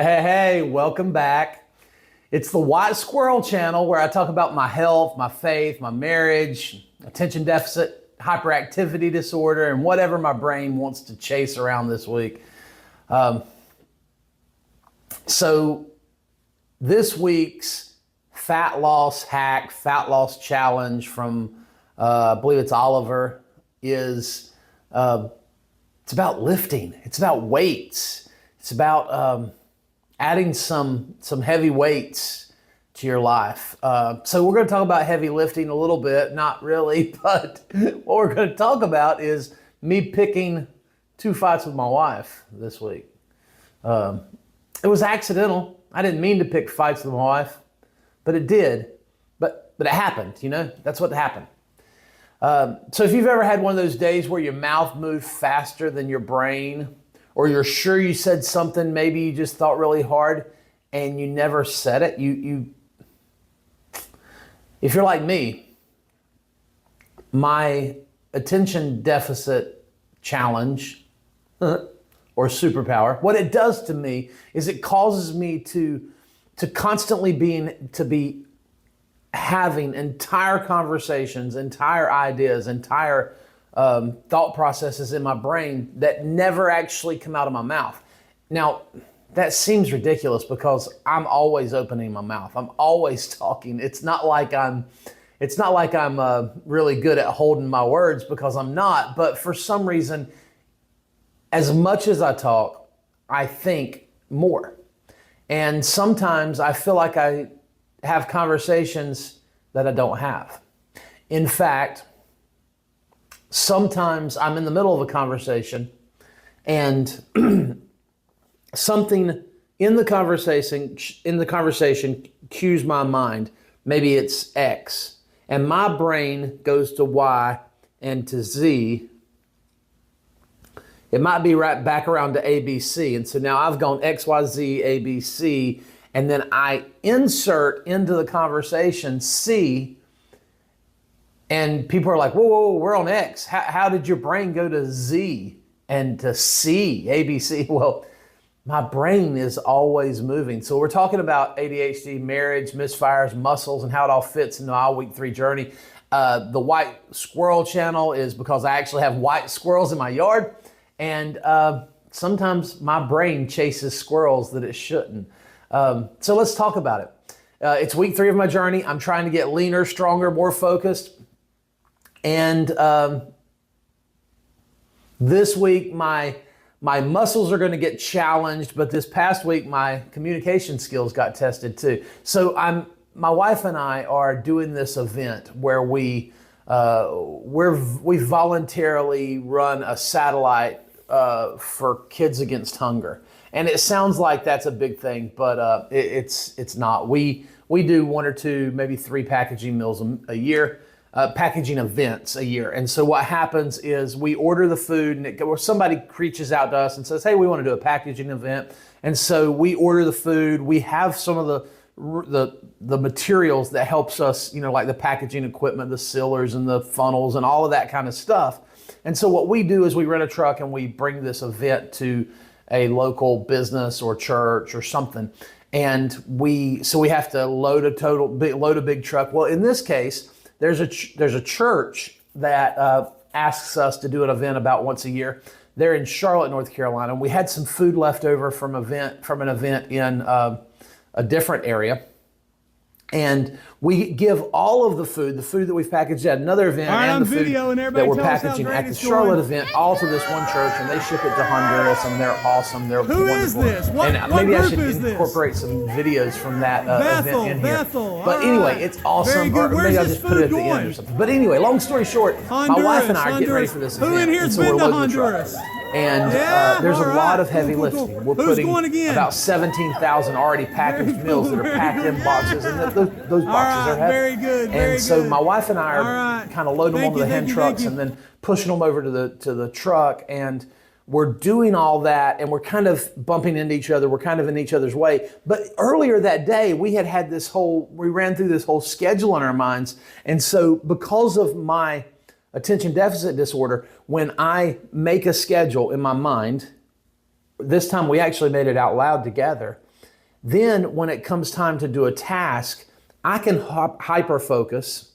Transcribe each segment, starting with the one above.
Hey, welcome back. It's the White Squirrel Channel where I talk about my health, my faith, my marriage, attention deficit, hyperactivity disorder, and whatever my brain wants to chase around this week. So this week's fat loss hack, fat loss challenge from, I believe it's Oliver, is it's about lifting. It's about weights. It's about adding some heavy weights to your life. So we're going to talk about heavy lifting a little bit, not really, but what we're going to talk about is me picking 2 fights with my wife this week. It was accidental. I didn't mean to pick fights with my wife, but it did. But it happened, you know? That's what happened. So if you've ever had one of those days where your mouth moved faster than your brain, or you're sure you said something, maybe you just thought really hard and you never said it, if you're like me, my attention deficit challenge or superpower, what it does to me is it causes me to constantly be having entire conversations, entire ideas, entire thought processes in my brain that never actually come out of my mouth. Now, that seems ridiculous because I'm always opening my mouth. I'm always talking. It's not like I'm really good at holding my words, because I'm not. But for some reason, as much as I talk, I think more. And sometimes I feel like I have conversations that I don't have. In fact, sometimes I'm in the middle of a conversation and something in the conversation cues my mind. Maybe it's X, and my brain goes to Y and to Z. It might be right back around to ABC. And so now I've gone X, Y, Z, A, B, C, and then I insert into the conversation C, and people are like, whoa, we're on X. How did your brain go to Z and to C, A, B, C? Well, my brain is always moving. So we're talking about ADHD, marriage, misfires, muscles, and how it all fits into our week 3 journey. The White Squirrel Channel is because I actually have white squirrels in my yard. And sometimes my brain chases squirrels that it shouldn't. So let's talk about it. It's week 3 of my journey. I'm trying to get leaner, stronger, more focused. And this week, my muscles are going to get challenged, but this past week, my communication skills got tested too. So my wife and I are doing this event where we voluntarily run a satellite for Kids Against Hunger. And it sounds like that's a big thing, but it's not. We do 1 or 2, maybe 3 packaging meals a year, packaging events a year. And so what happens is we order the food, or somebody reaches out to us and says, hey, we want to do a packaging event. And so we order the food. We have some of the materials that helps us, like the packaging equipment, the sealers and the funnels and all of that kind of stuff. And so what we do is we rent a truck and we bring this event to a local business or church or something. And we have to load a big truck. Well, in this case, there's a church that asks us to do an event about once a year. They're in Charlotte, North Carolina. And we had some food left over from an event in a different area. And we give all of the food that we've packaged at another event, and the food that we're packaging at the Charlotte event, all to this one church, and they ship it to Honduras, and they're awesome. They're wonderful. Who is this? What maybe I group is should this? incorporate some videos from that event in here. Bethel. But anyway, it's awesome. Very good. Or Where's maybe I'll this just put it at food the end or going? something. But anyway, long story short, my wife and I are getting ready for this event. Who in here's and so been we're to loading the truck. Honduras? And Yeah, there's a all lot right. of heavy Cool, cool, lifting. cool. We're Who's putting going again? about 17,000 already packaged meals that are packed in boxes, and those boxes are heavy. Very good. Very And so good. my wife and I are All right. kind of loading them Thank onto you, the hand thank you, trucks thank you. and then pushing them over to the truck. And we're doing all that, and we're kind of bumping into each other. We're kind of in each other's way. But earlier that day, we ran through this whole schedule in our minds. And so because of my attention deficit disorder, when I make a schedule in my mind, this time we actually made it out loud together. Then when it comes time to do a task, I can hyper focus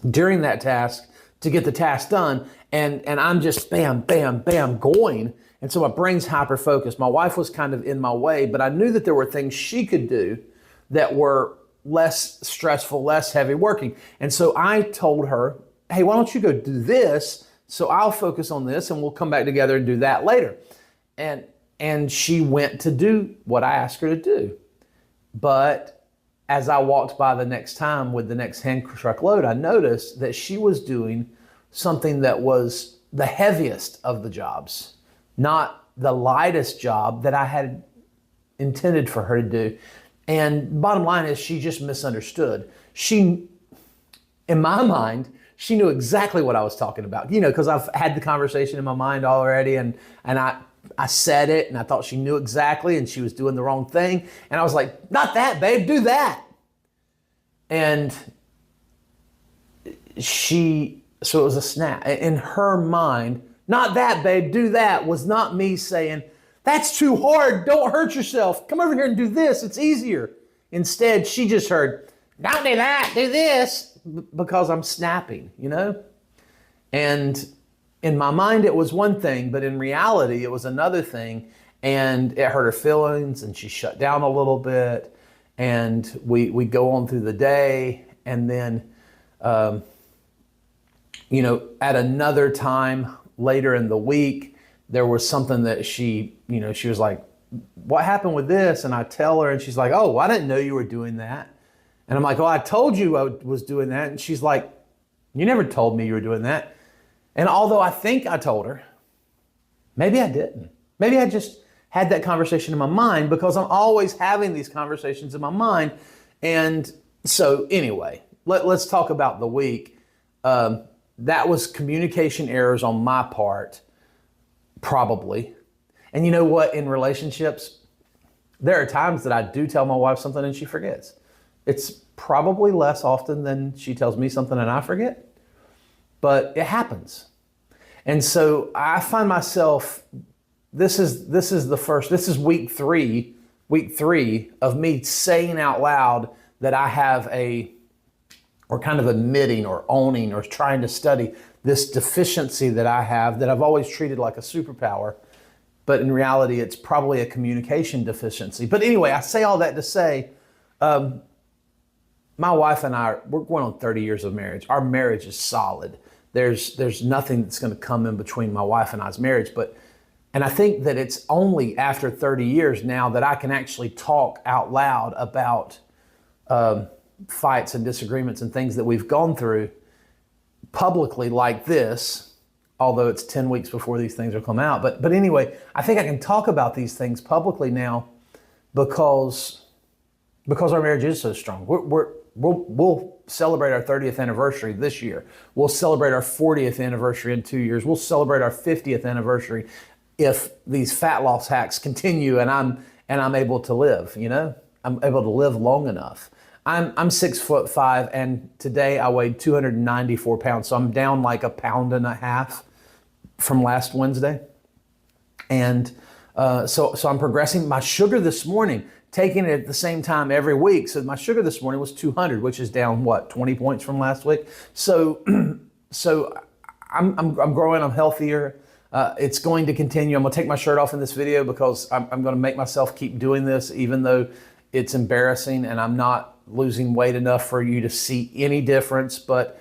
during that task to get the task done. And I'm just bam, bam, bam going. And so my brain's hyper focused. My wife was kind of in my way, but I knew that there were things she could do that were less stressful, less heavy working. And so I told her, hey, why don't you go do this? So I'll focus on this and we'll come back together and do that later. And she went to do what I asked her to do. But as I walked by the next time with the next hand truck load, I noticed that she was doing something that was the heaviest of the jobs, not the lightest job that I had intended for her to do. And bottom line is she just misunderstood. She, in my mind, she knew exactly what I was talking about, because I've had the conversation in my mind already, and I said it and I thought she knew exactly, and she was doing the wrong thing. And I was like, not that, babe, do that. And so it was a snap. In her mind, not that, babe, do that, was not me saying, that's too hard, don't hurt yourself. Come over here and do this, it's easier. Instead, she just heard, don't do that, do this, because I'm snapping, And in my mind, it was one thing, but in reality, it was another thing. And it hurt her feelings, and she shut down a little bit. And we go on through the day. And then, at another time later in the week, there was something that she was like, what happened with this? And I tell her, and she's like, oh, I didn't know you were doing that. And I'm like, oh, I told you I was doing that. And she's like, you never told me you were doing that. And although I think I told her, maybe I didn't. Maybe I just had that conversation in my mind, because I'm always having these conversations in my mind. And so anyway, let's talk about the week. That was communication errors on my part, probably. And you know what? In relationships, there are times that I do tell my wife something and she forgets. It's probably less often than she tells me something and I forget, but it happens. And so I find myself, this is week three of me saying out loud that I have or kind of admitting or owning or trying to study this deficiency that I have that I've always treated like a superpower. But in reality, it's probably a communication deficiency. But anyway, I say all that to say, my wife and I, we're going on 30 years of marriage. Our marriage is solid. There's nothing that's going to come in between my wife and I's marriage. And I think that it's only after 30 years now that I can actually talk out loud about fights and disagreements and things that we've gone through publicly like this, although it's 10 weeks before these things will come out. But anyway, I think I can talk about these things publicly now because our marriage is so strong. We'll celebrate our 30th anniversary this year. We'll celebrate our 40th anniversary in 2 years. We'll celebrate our 50th anniversary if these fat loss hacks continue and I'm able to live, I'm able to live long enough. I'm 6'5", and today I weighed 294 pounds. So I'm down like 1.5 pounds from last Wednesday. And so I'm progressing. My sugar this morning, taking it at the same time every week. So my sugar this morning was 200, which is down 20 points from last week. So I'm growing, I'm healthier. It's going to continue. I'm gonna take my shirt off in this video because I'm gonna make myself keep doing this, even though it's embarrassing and I'm not losing weight enough for you to see any difference. But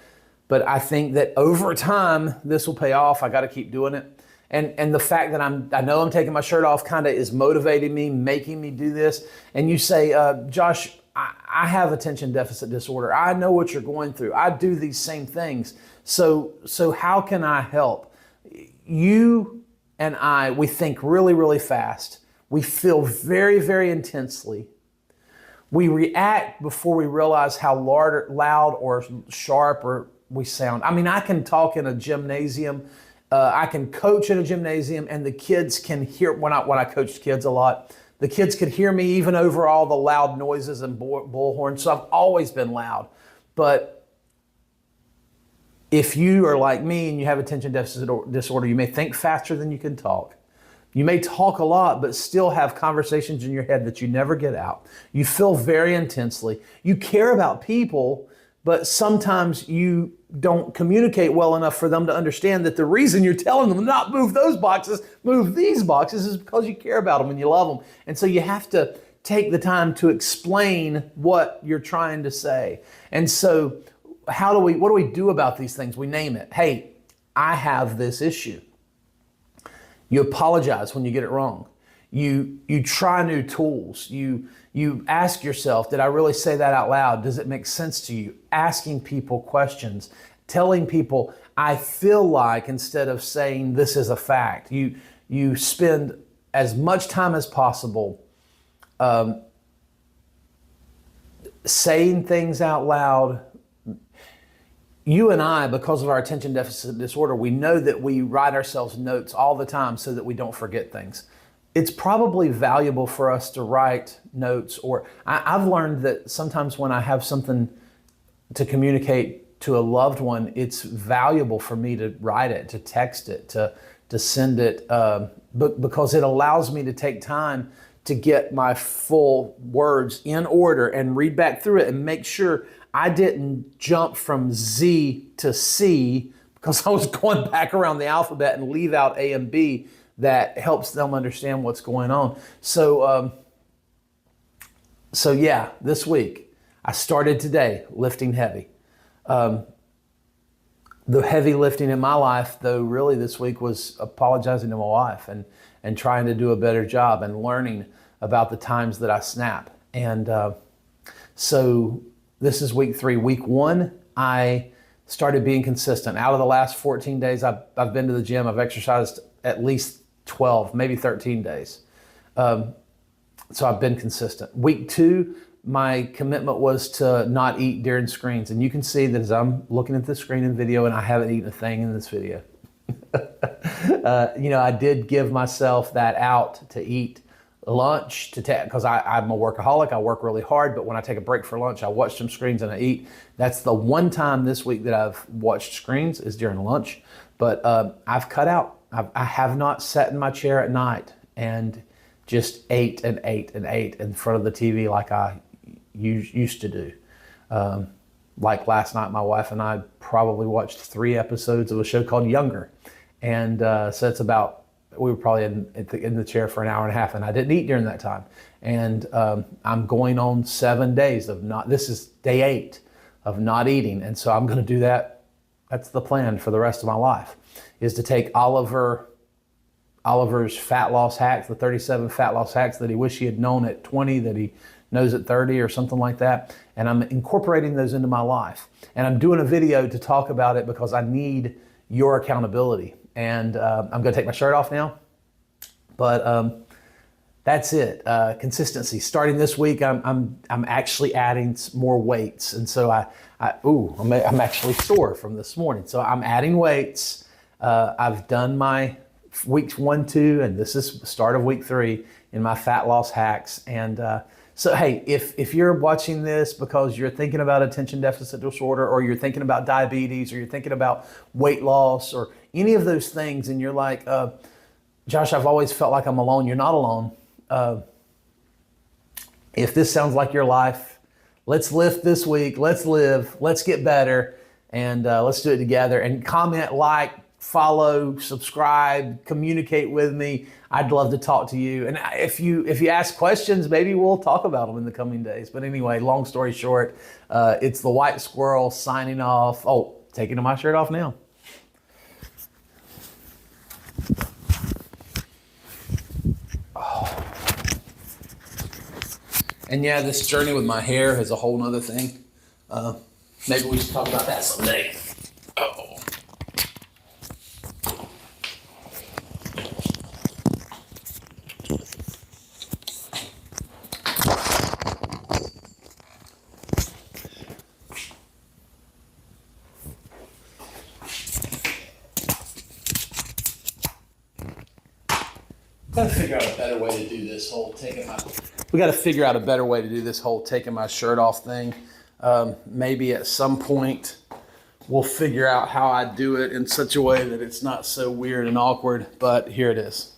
I think that over time, this will pay off. I gotta keep doing it. And the fact that I know I'm taking my shirt off kind of is motivating me, making me do this. And you say, Josh, I have attention deficit disorder. I know what you're going through. I do these same things. So how can I help? You and I, we think really, really fast. We feel very, very intensely. We react before we realize how loud or sharp or we sound. I mean, I can talk in a gymnasium. I can coach in a gymnasium, and the kids can hear, when I coached kids a lot, the kids could hear me even over all the loud noises and bullhorns. So I've always been loud. But if you are like me and you have attention deficit disorder, you may think faster than you can talk. You may talk a lot, but still have conversations in your head that you never get out. You feel very intensely. You care about people, but sometimes you don't communicate well enough for them to understand that the reason you're telling them not move those boxes, move these boxes, is because you care about them and you love them. And so you have to take the time to explain what you're trying to say. And so what do we do about these things? We name it. Hey, I have this issue. You apologize when you get it wrong. You try new tools. You ask yourself, did I really say that out loud? Does it make sense to you? Asking people questions, telling people, I feel like, instead of saying this is a fact. You spend as much time as possible saying things out loud. You and I, because of our attention deficit disorder, we know that we write ourselves notes all the time so that we don't forget things. It's probably valuable for us to write notes, or I've learned that sometimes when I have something to communicate to a loved one, it's valuable for me to write it, to text it, to send it, because it allows me to take time to get my full words in order and read back through it and make sure I didn't jump from Z to C because I was going back around the alphabet and leave out A and B. That helps them understand what's going on. So yeah, this week I started today lifting heavy. The heavy lifting in my life, though, really this week was apologizing to my wife and trying to do a better job and learning about the times that I snap. And so this is week 3. Week 1, I started being consistent. Out of the last 14 days, I've been to the gym. I've exercised at least 12, maybe 13 days. So I've been consistent. Week 2, my commitment was to not eat during screens. And you can see that as I'm looking at the screen and video, and I haven't eaten a thing in this video. I did give myself that out to eat lunch because I'm a workaholic. I work really hard, but when I take a break for lunch, I watch some screens and I eat. That's the one time this week that I've watched screens is during lunch. But I've cut out. I have not sat in my chair at night and just ate and ate and ate in front of the TV like I used to do. Like last night, my wife and I probably watched 3 episodes of a show called Younger. And so it's about, we were probably in the chair for an hour and a half, and I didn't eat during that time. And I'm going on 7 days of not, this is day 8 of not eating. And so I'm going to do that. That's the plan for the rest of my life, is to take Oliver's fat loss hacks, the 37 fat loss hacks that he wished he had known at 20, that he knows at 30 or something like that. And I'm incorporating those into my life. And I'm doing a video to talk about it because I need your accountability. And I'm going to take my shirt off now. But that's it. Consistency. Starting this week, I'm actually adding more weights. And so I'm actually sore from this morning. So I'm adding weights. I've done my weeks 1, 2, and this is the start of week 3 in my fat loss hacks. And so, hey, if you're watching this because you're thinking about attention deficit disorder, or you're thinking about diabetes, or you're thinking about weight loss, or any of those things, and you're like, Josh, I've always felt like I'm alone. You're not alone. If this sounds like your life, let's lift this week. Let's live. Let's get better. And let's do it together. And comment, like, follow, subscribe, communicate with me. I'd love to talk to you. And if you ask questions, maybe we'll talk about them in the coming days. But anyway, long story short, it's the White Squirrel signing off. Oh, taking my shirt off now. Oh. And yeah, this journey with my hair is a whole nother thing. Maybe we should talk about that someday. Uh-oh. Gotta figure out a better way to do this whole taking my shirt off thing. Maybe at some point we'll figure out how I do it in such a way that it's not so weird and awkward, but here it is.